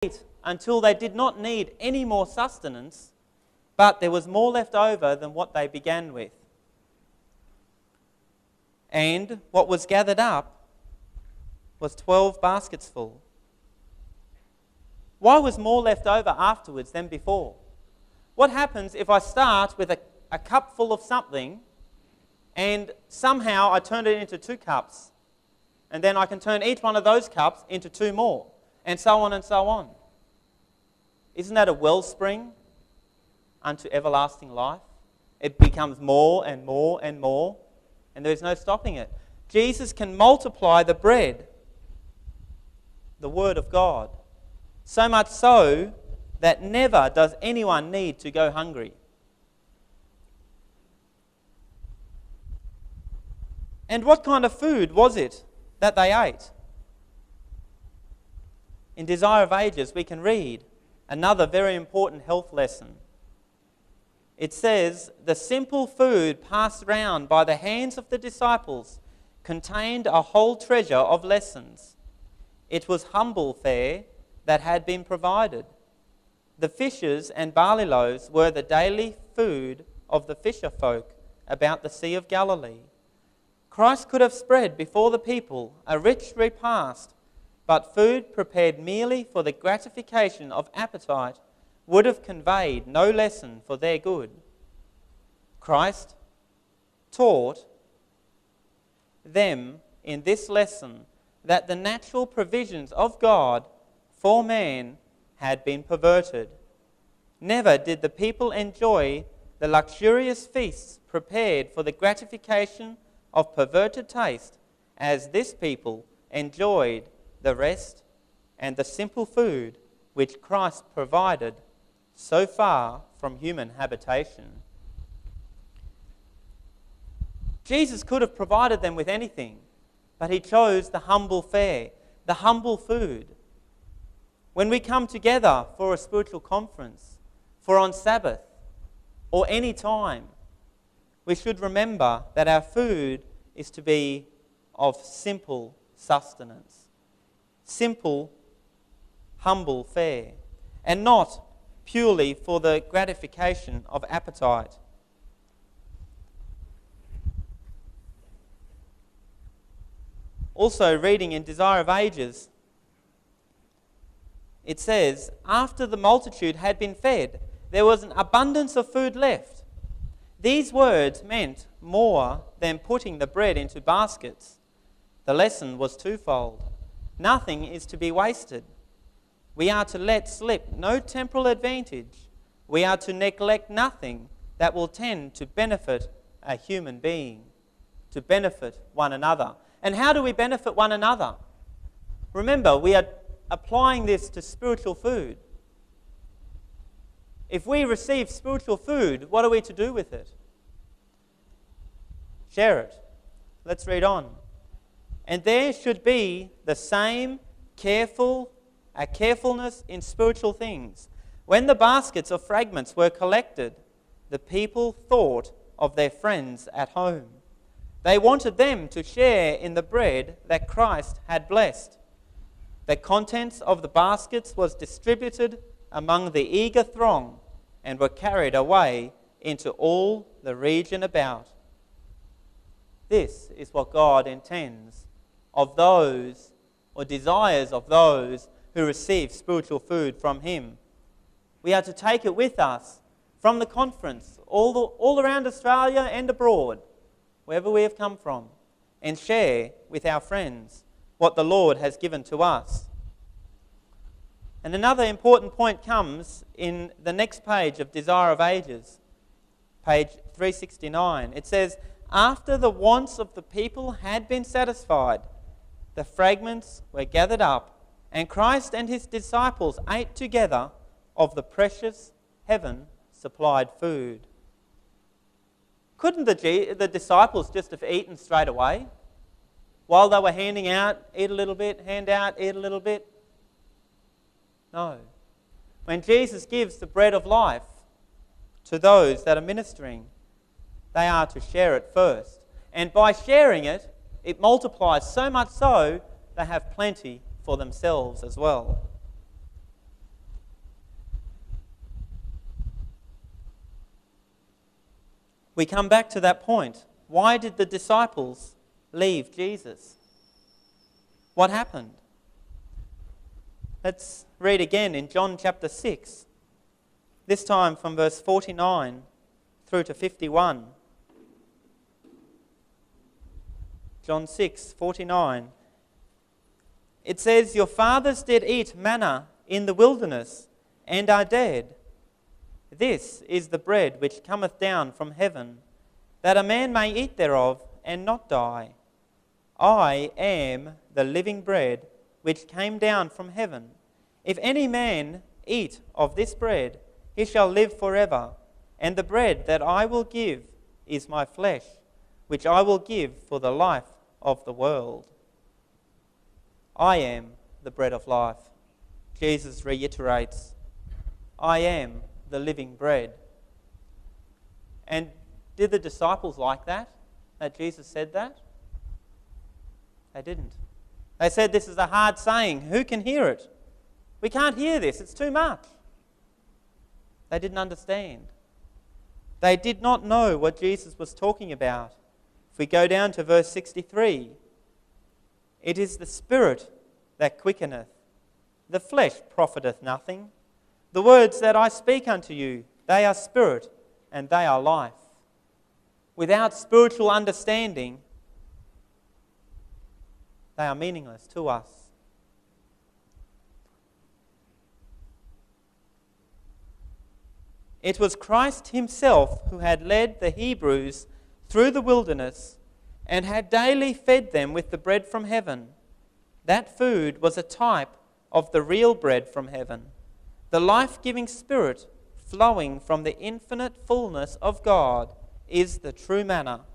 ate until they did not need any more sustenance, but there was more left over than what they began with. And what was gathered up was 12 baskets full. Why was more left over afterwards than before? What happens if I start with a cup full of something and somehow I turn it into 2 cups, and then I can turn each one of those cups into 2 more, and so on and so on? Isn't that a wellspring unto everlasting life? It becomes more and more and more, and there's no stopping it. Jesus can multiply the bread, the Word of God, so much so that never does anyone need to go hungry. And what kind of food was it that they ate? In Desire of Ages, we can read another very important health lesson. It says, the simple food passed round by the hands of the disciples contained a whole treasure of lessons. It was humble fare that had been provided. The fishes and barley loaves were the daily food of the fisher folk about the Sea of Galilee. Christ could have spread before the people a rich repast, but food prepared merely for the gratification of appetite would have conveyed no lesson for their good. Christ taught them in this lesson that the natural provisions of God for man had been perverted. Never did the people enjoy the luxurious feasts prepared for the gratification of perverted taste as this people enjoyed the rest and the simple food which Christ provided so far from human habitation. Jesus could have provided them with anything, but he chose the humble fare, the humble food. When we come together for a spiritual conference, for on Sabbath, or any time, we should remember that our food is to be of simple sustenance, simple, humble fare, and not purely for the gratification of appetite. Also, reading in Desire of Ages, it says, after the multitude had been fed, there was an abundance of food left. These words meant more than putting the bread into baskets. The lesson was twofold. Nothing is to be wasted. We are to let slip no temporal advantage. We are to neglect nothing that will tend to benefit a human being, to benefit one another. And how do we benefit one another? Remember, we are applying this to spiritual food. If we receive spiritual food, what are we to do with it? Share it. Let's read on. And there should be the same carefulness in spiritual things. When the baskets of fragments were collected, the people thought of their friends at home. They wanted them to share in the bread that Christ had blessed. The contents of the baskets was distributed among the eager throng and were carried away into all the region about. This is what God intends of those, or desires of those, who receive spiritual food from Him. We are to take it with us from the conference, all around Australia and abroad, wherever we have come from, and share with our friends what the Lord has given to us. And another important point comes in the next page of Desire of Ages, page 369. It says, after the wants of the people had been satisfied, the fragments were gathered up, and Christ and his disciples ate together of the precious heaven-supplied food. Couldn't the disciples just have eaten straight away? While they were handing out, eat a little bit, hand out, eat a little bit? No. When Jesus gives the bread of life to those that are ministering, they are to share it first. And by sharing it, it multiplies so much so they have plenty for themselves as well. We come back to that point. Why did the disciples leave Jesus? What happened? Let's read again in John chapter 6, this time from verse 49 through to 51. John 6:49. It says, "Your fathers did eat manna in the wilderness, and are dead. This is the bread which cometh down from heaven, that a man may eat thereof, and not die. I am the living bread which came down from heaven. If any man eat of this bread, he shall live forever. And the bread that I will give is my flesh, which I will give for the life of the world." I am the bread of life. Jesus reiterates, I am the living bread. And did the disciples like that Jesus said that? They didn't. They said, this is a hard saying. Who can hear it? We can't hear this. It's too much. They didn't understand. They did not know what Jesus was talking about. If we go down to verse 63, it is the Spirit that quickeneth. The flesh profiteth nothing. The words that I speak unto you, they are spirit and they are life. Without spiritual understanding, they are meaningless to us. It was Christ himself who had led the Hebrews through the wilderness and had daily fed them with the bread from heaven. That food was a type of the real bread from heaven, the life-giving Spirit flowing from the infinite fullness of God is the true manna.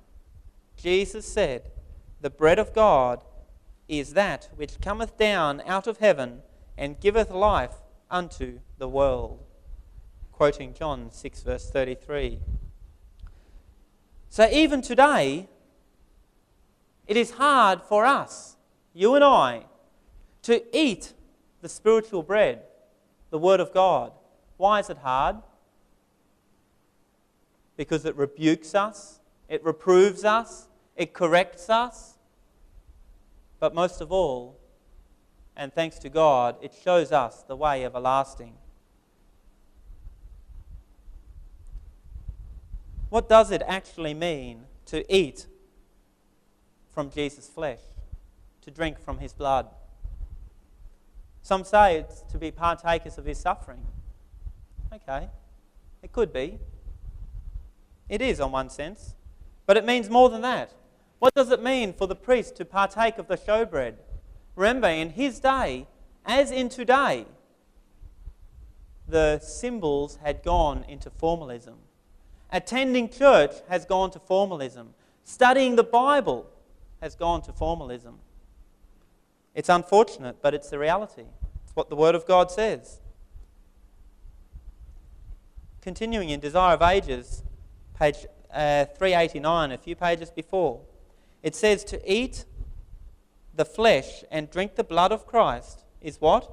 Jesus said, the bread of God is that which cometh down out of heaven and giveth life unto the world. Quoting John 6 verse 33. So even today, it is hard for us, you and I, to eat the spiritual bread, the Word of God. Why is it hard? Because it rebukes us, it reproves us, it corrects us. But most of all, and thanks to God, it shows us the way everlasting. What does it actually mean to eat from Jesus' flesh, to drink from his blood? Some say it's to be partakers of his suffering. Okay, it could be. It is on one sense, but it means more than that. What does it mean for the priest to partake of the showbread? Remember, in his day, as in today, the symbols had gone into formalism. Attending church has gone to formalism. Studying the Bible has gone to formalism. It's unfortunate, but it's the reality. It's what the Word of God says. Continuing in Desire of Ages, page 389, a few pages before, it says to eat the flesh and drink the blood of Christ is what?